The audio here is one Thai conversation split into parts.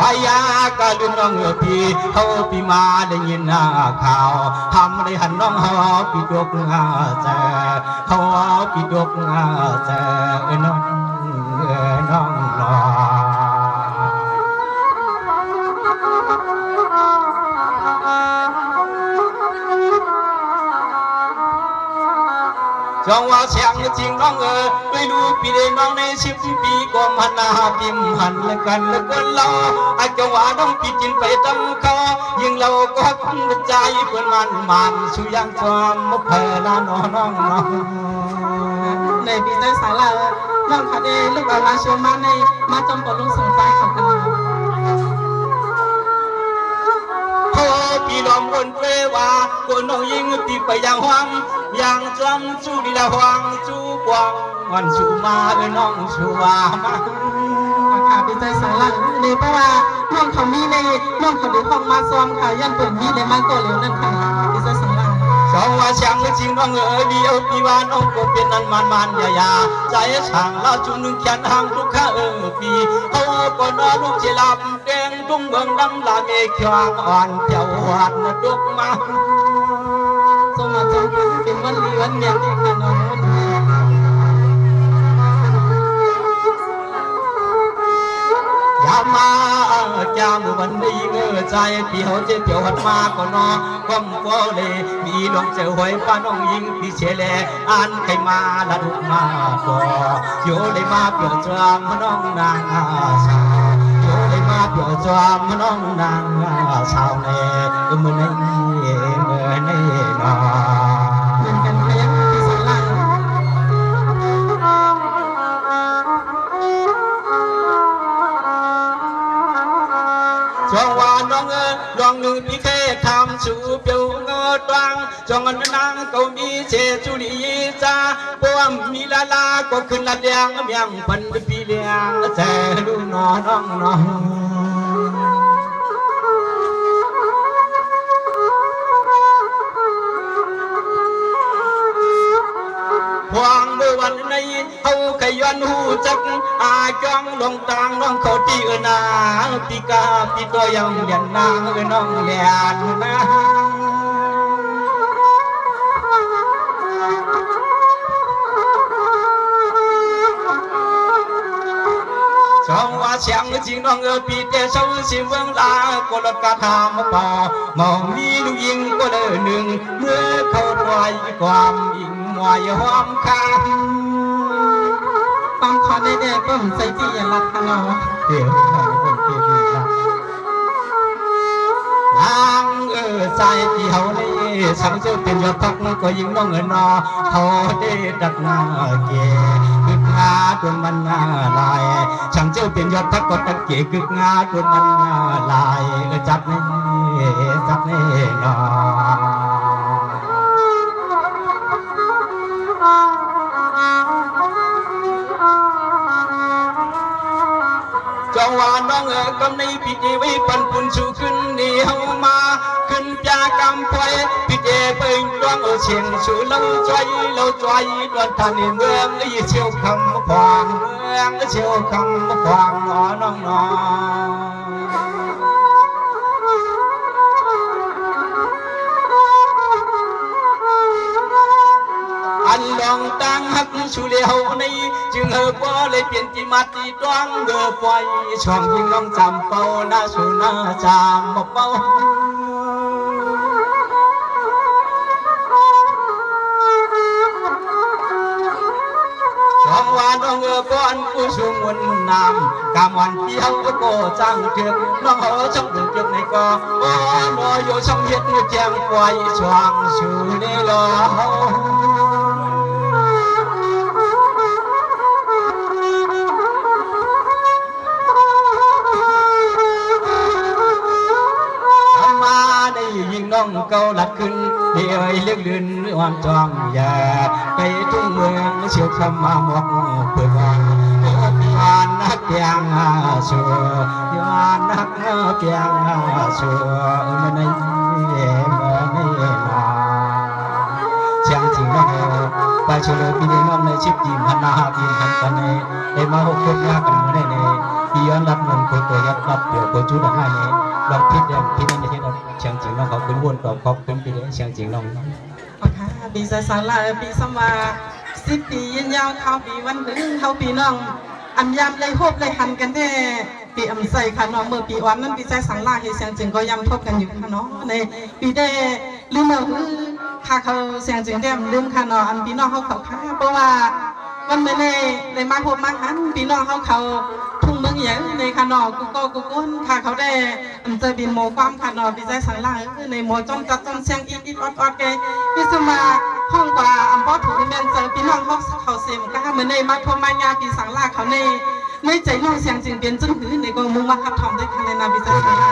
วายากะลืมน้องพี่เฮาพี่มาได้ยินข่าวทำได้หันน้องเฮาพี่ดกเจอเฮาพี่ดกเจอน้องน้องรอจงว่าเสียงจริงน้องไม่รู้ปีเดน้องใน10 ปีก็มันพิมหันละกันละคนเราอาจว่าน้องปีจินไปตั้งเขายิ่งเราก็คงใจเพื่อนมันชูยังจอมมุกเพลาน้องน้องในปีใจสาระน้องคดีลูกเอาลาชมาในมาจำปนลุงสงใจของกันพี่ลอมบนเปว่าคนน้องยิงตีไปอย่างหวังอย่างจำจูดีละหวังจูกวางวันชูมาน้องชูว่ามาค่ะปีใจสาระในเพราะว่าน้องเขามีในน้องเขาได้ห้องมาซ้อมค่ะยันเปิดมีในมันตัวเหลวนั่นค่ะปีใจสาระสองว่าช่างจริงน้องเดียวพี่ว่าน้องก็เป็นนั้นมันยาใจช่างเราจุนึงแขนทางทุกข้าพี่เขาก็นอนลูกเจลับแดงตุ้งเมืองดำลาเมฆวางอ่อนเจ้าวัดดุกมาสมมาจงเป็นวันลีวันเดียวที่กันน้องยามมาจามวันนี้ใจพี่เขาเจ็บเปียวหัดมาก็นอก้มโฟเลมีน้องเจอหอยป้าน้องยิงพี่เชลอันใครมาละดุมาก็โยได้มาเปียวจามน้องนางสาวโยได้มาเปียวจามน้องนางสาวเน่มือในนอมันกันพยักที่สาระจงว่าน้องลองหนึ่งพี่แค่ทำชูเปียวตวังจงนางเขามีเชจุลีจ้าพวกมีลาลาก็ขึ้นละเดียงเมียงพันปีเลียงแซ่ลูน้องหวังเมื่อวันในเขาขยันหูจักอาจ้องลงตางน้องเขาที่นาปีกาปีตัวยังเลียนนางน้องเลียนนะช่องว่าเสียงจริงน้องปีเตเศร้าสิเมืองลาก็ลดกาทำป่ามองมีลูกยิงก็เลยหนึ่งเมื่อเขาถอยความยิงมวยหอมคาความขอได้แด่ก็ใส่ที่อย่ารักเราเดี๋ยวเราเป็นเพียงละนางใจที่เขาเลยสังเจ้าเป็นยอดทักก็ยิงน้องนอเขาได้ดักหน้าเกึกงาตัวมันลายช่างเจ้าเป็นยอดทักก็ตักเกกึกงาตัวมันลายจับนี่นอจงว่าน้องกำในพิธีไว้ปันปุ่นชูขึ้นนี่เฮามาขึ้นยากำพวยพิธีเป็นดวงเชียงชูเราใจดวนทานเมืองเชี่ยวคำควางเมืองเชี่ยวคำควางน้องอันลองตั้งหักชูเลี้ยวในจึงบ่เลยเปลี่ยนที่มาที่ดวงไฟช่องยิงน้องจำเป้าหน้าชูหน้าจำเป้าช่องวานน้องป้อนผู้ชูมวนน้ำกำวันเที่ยวก็จังเถือกน้องช่องถึงเก็บในกอโอ้ยอยู่ช่องเย็ดแจงไฟช่องชูนี่ลอยิงน้องเกาหลัดขึ้นเดี๋ยวเลี้ยงลื่นวันจองอย่าไปทุ่งเมืองเชี่ยวคำมาหมกเปิดวันยานนักเปียงชัวยานนักเปียงชัวมันในมาเชียงจริงน้องไปชลปีนี้น้องในชิบยิ้มพันนายิ้มพันกันในได้มาหกคนยากันเมื่อในพี่ย้อนรับเงินตัวยักรับเดี๋ยวคน chú đặt hai này lòng thích đem thích nên thế đâu chẳng chịu nó có quyến buồn có có quyến bị đấy chẳng chịu lòng ค่ะปีใส่สาลาปีสมา10 ปียืนยาวเข้าปีวันหนึ่งเข้าปีน้องอันยามเลยโฮบเลยหันกันแน่ปีอำใส่ค่ะน้องเมื่อปีวันนั้นปีใส่สังลาเฮเสียงจึงก็ย้ำทบกันอยู่ค่ะน้องในปีได้ลืมค่ะเขาเสียงจึงได้ลืมค่ะน้องอันปีน้องเขาค่ะเพราะว่าวันเมื่อในมาพบมาหันปีน้องเขาทุ่งเมืองใหญ่ในค่ะน้องกูก็กูก้นค่ะเขาได้อันเจอบินโมความค่ะน้องปีใส่สังลาในโมจอมจัดจอมเสียงอิดออดแกปีสมาห้องกว่าอันพ่อถูกเมียนเจอพี่น้องเขาเสียมก็เหมือนในมาพบมางานปีสังลาเขาในใจน้องเสียงจึงเป็นจนหือในกองมุงมาขับทอมได้ค่ะในนาปีใส่สังลา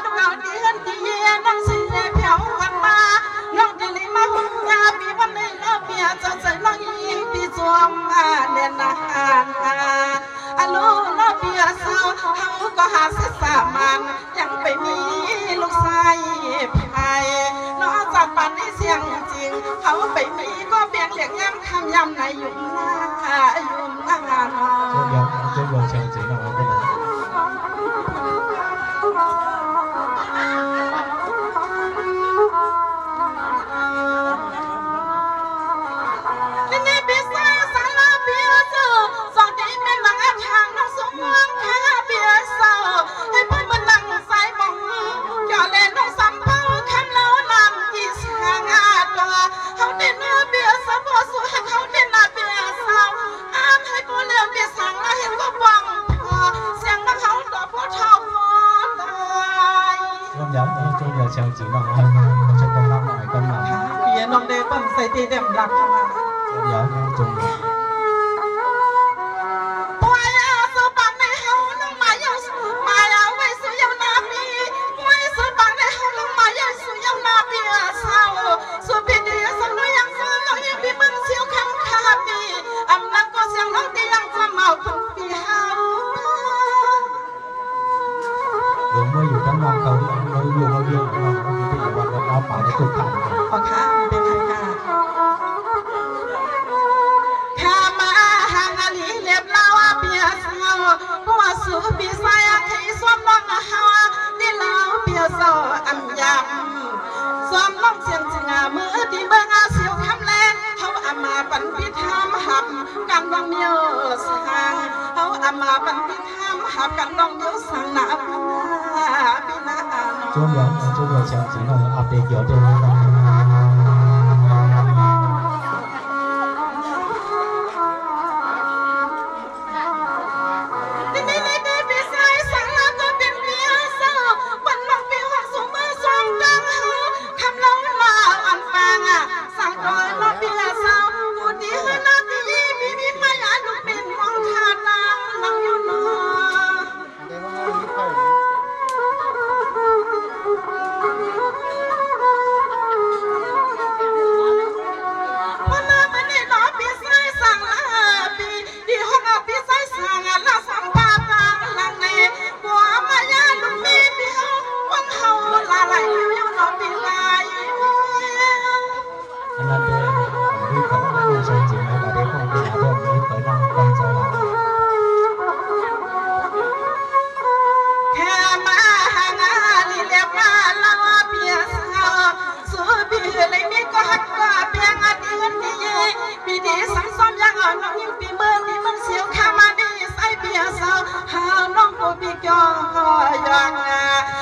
น้องเอาดีเงินดีเย็นน้องสิเลี้ยเพียววันมาน้องจะเลยมาหุ่นยาปีวันนี้น้องเปียจะใส่น้องอีปีจวมเนียนอาหารอาลูน้องเปียสาวเขาก็หาเสสามันยังไปมีลูกชายไผ่น้องจากปันในเสียงจริงเขาไปมีก็เปลี่ยนเรียกย้ำคำย้ำในยุ่งหน้ายุ่งหน้าน้อง中国强姐让我不能。中国强姐让我中国拉买干嘛？เปียน้องเดบันใส่ตีเด็มหลักเข้ามา有中国。我们有跟น้องเขาเราอยู่เราเรียนเรามีที่วันเราป่าในตุกขันขอค่ะเป็นใครค่ะข้ามาหางอลีเล็บลาวเปียสาวเพราะว่าสูปีสายที่สวมน้องหาที่ลาวเปียสาวอันยำสวมน้องเสียงจงมือที่เบิ่งอาเสียวคำแลเขาอามาปันพิธามหับกันวังเมียวสังเขาอามาปันพิธามหับกันวังเมียวสังหนา中国强姐让我 update 有的。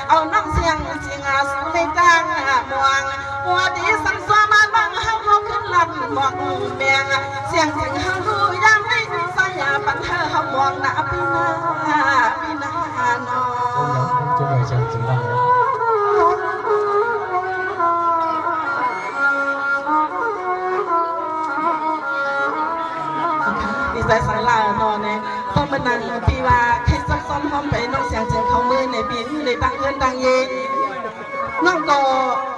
เอาน้องเสียงจริงสุดในจังมวงหัวดีสังสมาบังเขาขึ้นลำบอกแมงเสียงจริงเขาหูยังไม่สายปัญหาเขามองหน้าพี่นาน้อง中国强姐让我。ดีใจสังลานอนเนี่ยพอมันนั่งพี่ว่าแค่ซ้อมหอมไปน้องเสียงจริงเขามือในปีในตั้งเงินตั้งเย็นน้องก็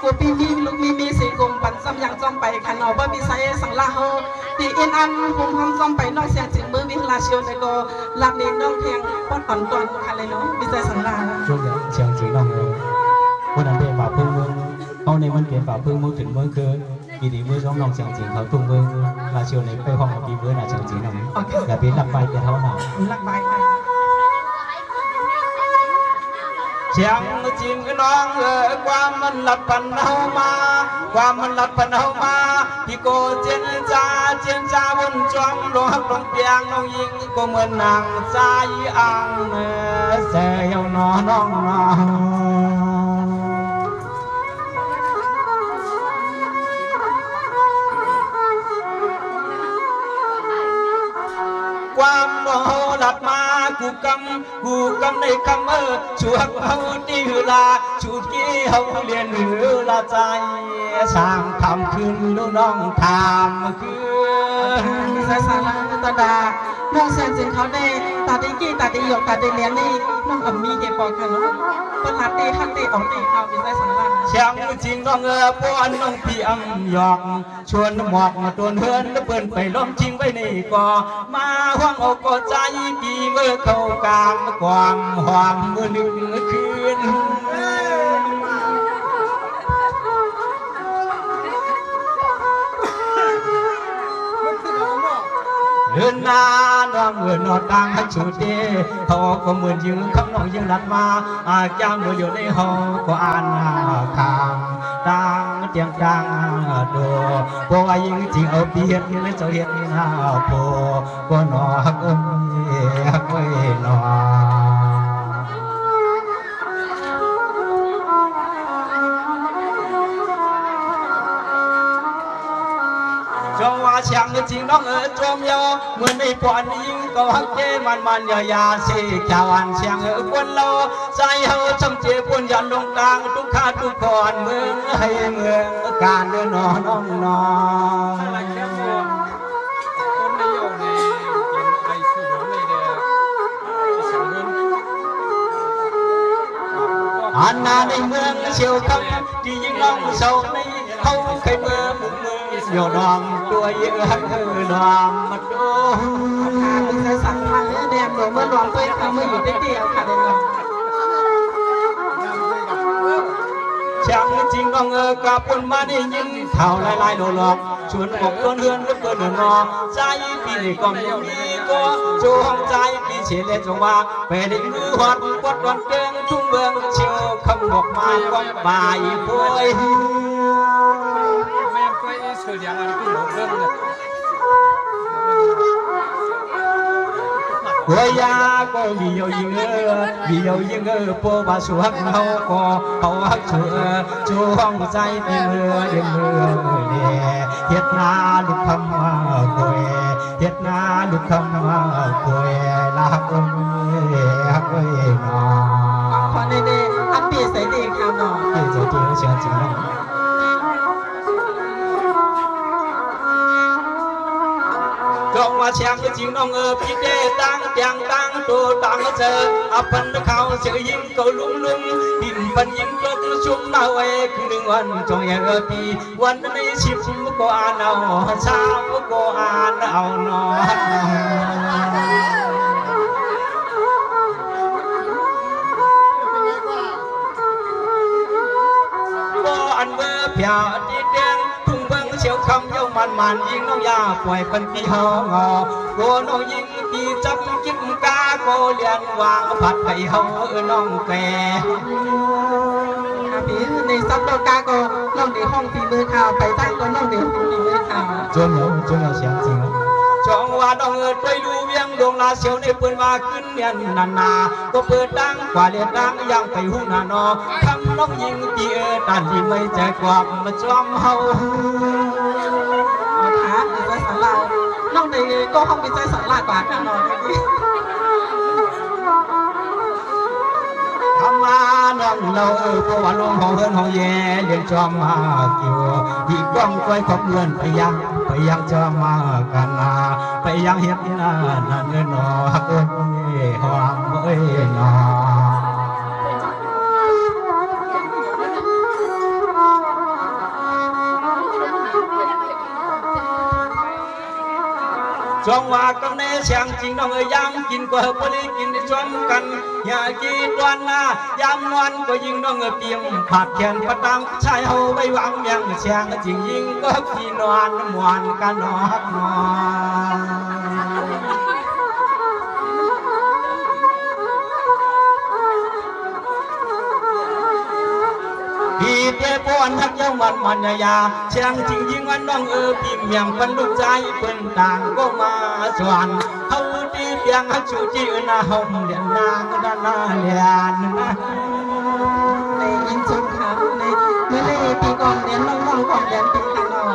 กูปีมีลูกมีสีกลมปั่นซ้ำยังจ้องไปขนอบ่มีไซสังลาเฮาตีเอ็นอันหุ่มหอมจ้องไปน้องเสียงจริงมือวิลาเชียวในก็รับนี้น้องแทงป้อนก่อนตอนอะไรเนาะดีใจสังลา中国强姐让我วันนั้นเป็นบ่าวพึ่งเมืองเอาในมันเปลี่ยนบ่าวพึ่งเมืองถึงเมืองคือปีนี้เมื่อช่องน้องเชียงจริงเขาตุ้งเมืองลาเชียวในไปห้องปีเมื่อน่ะเชียงจริงน้องอย่าเป็นลักไปเป็นเท่าหนาลักไปค่ะเชียงจริงน้องความมันหลัดปันเฮามาความมันหลัดปันเฮามาพี่โกเจนจ้าวนจอมลงหักลงเปียงน้องยิงก็เหมือนนางใจอังเสียวนอน้องน้องความโมโหหลัดมากูกำในคำชวกเฮาที่หือลาชูกี้เฮาเรียนหือลาใจช่างทำขึ้นลูกน้องทำขึ้นสาราตาดาน้องเสียงจริงเขาได้ ตาได้กี้ตาได้หยกตาได้เลี้ยงนี่น้องอำมีเก็บปอกค่ะเนาะเปิ้นหาเตะฮักเตะออกเตะเข้าเป็นใจสันล่าง ช่างจริงน้องป้อนน้องพี่อังหยอกชวนหมอกมาตัวเฮือนเปิ้นไปล้อมจริงไว้ในก่อมาห่วงอกก็ใจปีเมื่อเข้ากลางกวางห่วงเมื่อหนึ่งคืนเดินหน้าน้องเงินนอนดังฮักชูเดเขาก็เหมือนยืนคำน้องยังรัดมาจ้างอยู่ในห้องก็อ่านทางดังเตียงดังดูเพราะว่ายิ่งจริงเอาเบียดนี่เลยเจ้าเห็ดนี่นาโพก็นอฮักเอ้ยฮักเอ้ยนอจงว่าช่างจริงน้องจอมยอเหมือนในปอนยิงก็ฮักเจมันยาเสียจาวันช่างคนเราใจเฮาจำเจ็บปนยันลงกลางทุกขาทุกคนเมืองให้เมืองการเดินนอนน้องนอน อันนาในเมืองเชียวคำที่ยิ่งน้องเศร้าในเขาเคยเมื่อมือโยนองตัวเยอะนองมาดู ค่ะเป็นใจสันล่างแดงโดนเมื่อรวมตัวค่ะเมื่ออยู่เดียวค่ะเดี๋ยว ช่างจริงน้องกับคนมาได้ยินเท่าลายโดนหลอกชวนบอกต้นเรือนแล้วเกินนอใจปีนี้ก็มีก็จงใจปีเฉลี่ยจงว่าไปได้มือหอดกดวันเกินทุ่งเมืองเชียวคำบอกมาก้องบ่ายป่วย Em quay sửa điện là cũng một đơn rồi. หัวยาก็มีเอายิงปัวบาสวกเขาก็เขาฮักเชื่อจูห้องใจในเมื่อเดือนเมื่อเดเฮ็ดนาลูกคำมาป่วยเฮ็ดนาลูกคำมาป่วยลาเอ้ยนอ พอในเดอันปีใส่เด็กค่ะเนาะ เจ้าตัวเชียงจริงน้องจงว่าเชียงจริงน้องพี่เดตั้งเตียงตั้งตัวตั้งเจอพันเขาเสือยิงเขาลุ่มดินพันยิงตกชุ่มหน้าเอกหนึ่งวันจงอย่าปีวันในชิบก็อ่านเอาเช้าก็อ่านเอานอนบ่อันเมื่อเพียวดีแดงทุ่งเบิ้งเชียวคำเย้ามันยิงน้องยาปล่อยเป็นปีหองอโกน้องยิงปีจับจิ้มกาโกเลียนวางผัดไก่เฮาน้องแก่ ค่ะพี่ในซับโดกาโกน้องเดี๋ยวห้องปีมือข่าวไปตั้งก็น้องเดี๋ยวห้องปีมือข่าว จนเอาเสียงจริงจองว่าดองไปดูเวียงดวงลาเสียวในปืนว่าขึ้นเนียนนาก็เปิดดังกว่าเรียนดังยังไปหูนานอคำน้องยิงตีตันที่ไม่ใจความมาจอมเฮา เอาค่ะเป็นใจสันล่างน้องเดี๋ยวก็ห้องเป็นใจสันล่างกว่าค่ะเนาะพี่ ทำมาน้องเราเพราะว่าน้องของเฮือนของแย่เรียนจอมมาเกี่ยวที่กว้างไกลของเงินไปยังจอมมากันนาไปยังเฮ็ดนานั่นเงินนอเอ้ยหอมเอ้ยนอจงว่ากันในเสียงจริงน้องยามกินก็พอดีกินชมกันอย่ากินวันหน้ายามนอนก็ยิงน้องเปียงผัดแขนประดังชายเฮาไว้วางเมียงเสียงจริงยิงก็ที่นอนมวนกันนอนพี่เจ้าป้อนทักเย้ามันยาเชียงจริงยิงวันน้องพิมพ์ยังบรรลุใจเปิ้นต่างก็มาสวนเขาดีเพียงฮักชูจีนาหอมเดียนนางด้านนาเลียนในยินจุดค่ะในเมื่อในปีก่อนเรียนน้องๆก่อนเรียนปีค่ะเนาะ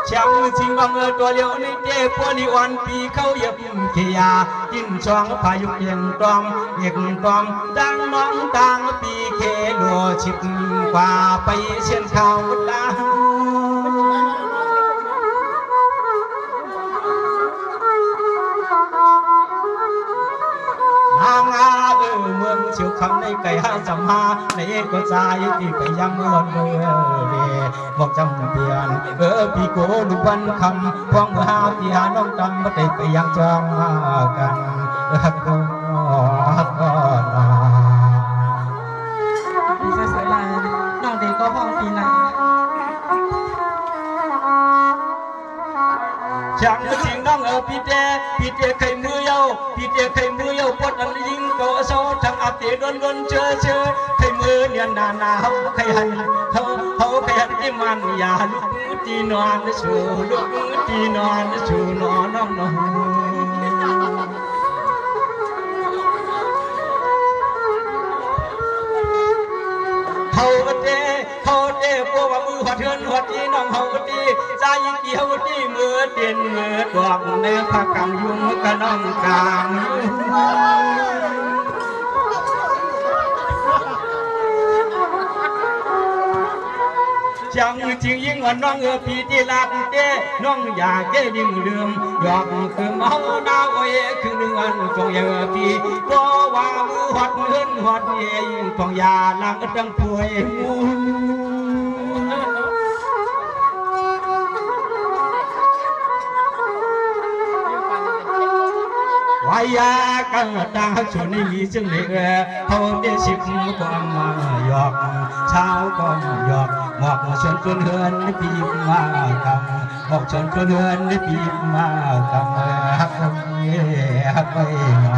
ช่างจริงน้องตัวเดียวในเจ้าป้อนวันปีเขาเย็บเขียกินช่องพายุเอียงตอมเอียงตอมดังน้องต่างปีเคลัวชิบกว่าไปเช่นเขาดา ชิวคำในไก่ห้าจำหาในก็ใจที่ไปยังเมืองเมื่อเดบอกจำเปลี่ยนพี่โกลูกวันคำพ้องหาพี่หาน้องดำมาได้ไปยังจองมากันก็นอพี่ชายสายลายน้องเด็กก็ห้องปีนาchẳng chính năng ở phi tê cây mưa yêu quất ăn linh có sâu chẳng áp tê đơn đơn chơi cây mưa niên nà hậu cây hành hậu cây hành cái màn ya lúc tì non chú nó hậu tê cô và mưa hoạt hơn hoạt đi nòng hậu tê ra ý kỳ hậu tê mưa tiền mưa đoạt nơi pha càng dung cả nòng càng chẳng chừng những ngọn non ở phía tê lạt tê non già kê đinh đường giọt cứ máu đau ôi cứ đừng ăn trong giờ phía có và mưa hoạt hơn hoạt nhẹ còn già lang ở trong tuổi Waya kang ta chuni mi chung le ho de sik con ma yok chao con yok ngọc xuân xuân hương pi ma cầm ngọc xuân xuân hương pi ma cầm hắc bay ma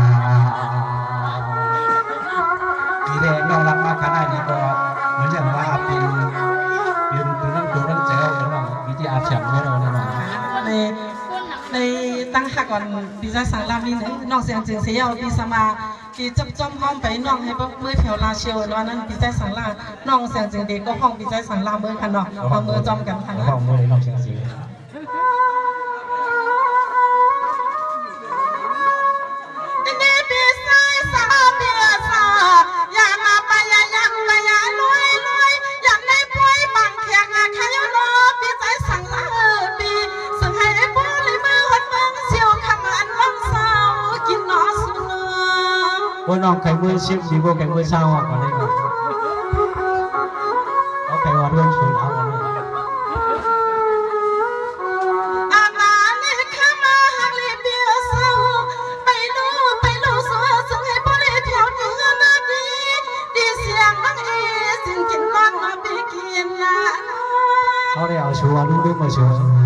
ทีแรกน้องรับมาขนาดนี้ก็เหมือนอย่างว่าเป็นนั่งดูนั่งเจ้าแล้วน้องวิธีอาเฉียงไม่เราแน่นอนในตั้งหักก่อนพี่ชายสังลามีน้องเสียงจึงเสียพี่สมาพี่จับจอมห้องไปน้องให้พวกมือแถวลาเชียวแล้วนั้นพี่ชายสังลาน้องเสียงจึงเด็กก็ห้องพี่ชายสังลาเมื่อคันน้องเอามือจอมกันคันห้องมือน้องเสียงสีน้องไข่มือชิบดีกว่าไข่มือเช้าออกมาเลยครับเอาไข่วัดเรื่องชุนเอามาเลยอาบาเนี่ยข้ามาหักลีเบียเศร้าไปดูสัวสังให้บ่ได้แถวเนื้อนาดีดีเสียงน้องสิ่งกินร้อนมาไปกินยาเขาได้เอาชัวร์ลูกด้วยมาชัวร์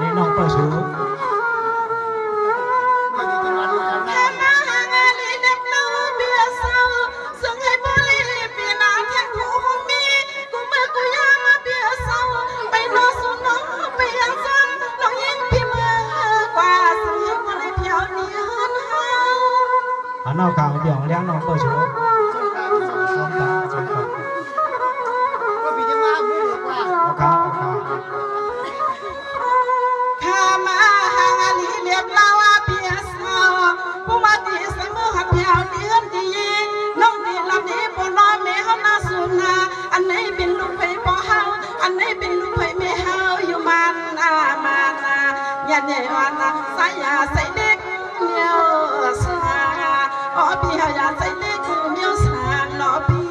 นี่น้องเปิดชูนอกข่าวเดี๋ยวเลี้ยงน้องเปิดชูก็พี่จะมาพูดว่าเอาข่าวข้ามาหาลีเรียบลาวเพียสาวผู้มาตีใส่มือหักเพียวเดือนดีน้องนี่ลำนี้ปนอยแม่เฮาหน้าสุนาอันไหนเป็นลูกไผ่ปอเฮาอันไหนเป็นลูกไผ่แม่เฮาอยู่มันมานาอย่าเนวานาสายยาใส่เด็ก เมียวสาอ๋อพี่อยากใส่เลขกูเมียวสาหนอพี่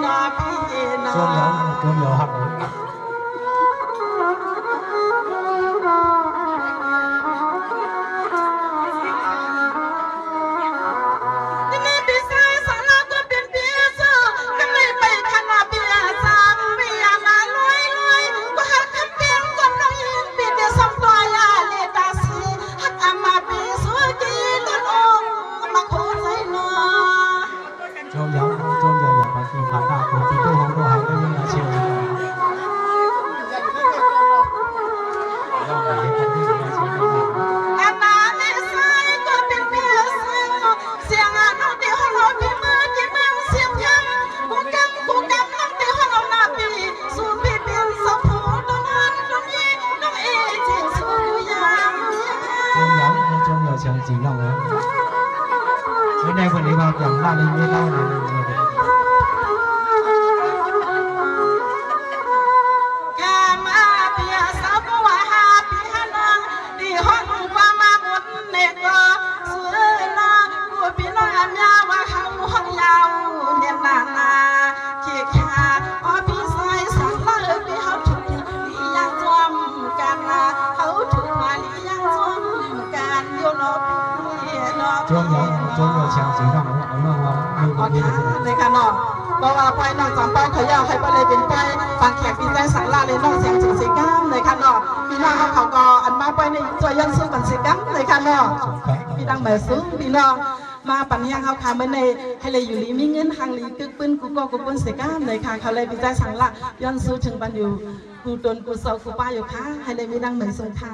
หนอพี่หนอ ตัวเหนียวหัก นี่พี่ชายสาราก็เป็นเปียซะกันเลยไปขนาดเปียซาไม่อยากมาลอยก็หักคำเปียงก็น้องยิงปีเดียวสองตัวยาเลตาสีหักอามาปีสวยกีต้นองมาโคใจนอ 中央把地盘大国地对红都还跟人家签了，让我们看这个签了。 อาณาเลสายก็เป็นเปียเสียงเสียงน้องเดียวเราพี่มือที่เมืองเสียงยังกูกำน้องเดียวเราหน้าปีสู้พี่เป็นสะโพกน้องอันน้องยีน้องเอเจียงสู้ยัง 中央强劲让我，原来คนนี้มาอย่างบ้านเลยไม่เล่าเลย แค่มาเปียสาวก็ว่าหาปีหน้าดีห้องว่ามาบนเนก็สวยนะกูพี่น้องอันยาว่าเขาห้องยาวเนี่ยนาขี้ขาอ๋อพี่ชายสังละพี่เขาถูกลียังจอมกันนะเขาถูกมาลียังจอมกันโยนอพี่นอ 中央强劲让我没有 อ๋อ 没有 ค่ะเลยค่ะน้องเพราะว่าปล่อยน้องจำปล่อยเขายาวให้ปล่อยเลยเป็นปล่อยฟังแขกพี่ใจสังละเลยน้องเสียงถึงเสียงก้ามเลยค่ะน้องพี่น้องเขาก็อันมาปล่อยในจอยยันสู้กันเสียงก้ามเลยค่ะน้อง พี่ดังแบบซึ้งพี่น้องมาปัญญาเขาค่ะเมื่อในให้เลยอยู่ลีมีเงินทางลีกึกปืนกูก็กูปืนเสก้ามเลยค่ะเขาเลยพี่ใจสังละย้อนสู้ถึงปันอยู่กูตนกูเศร้ากูป้าอยู่ค่ะให้เลยมีดังเหมือนสงคราม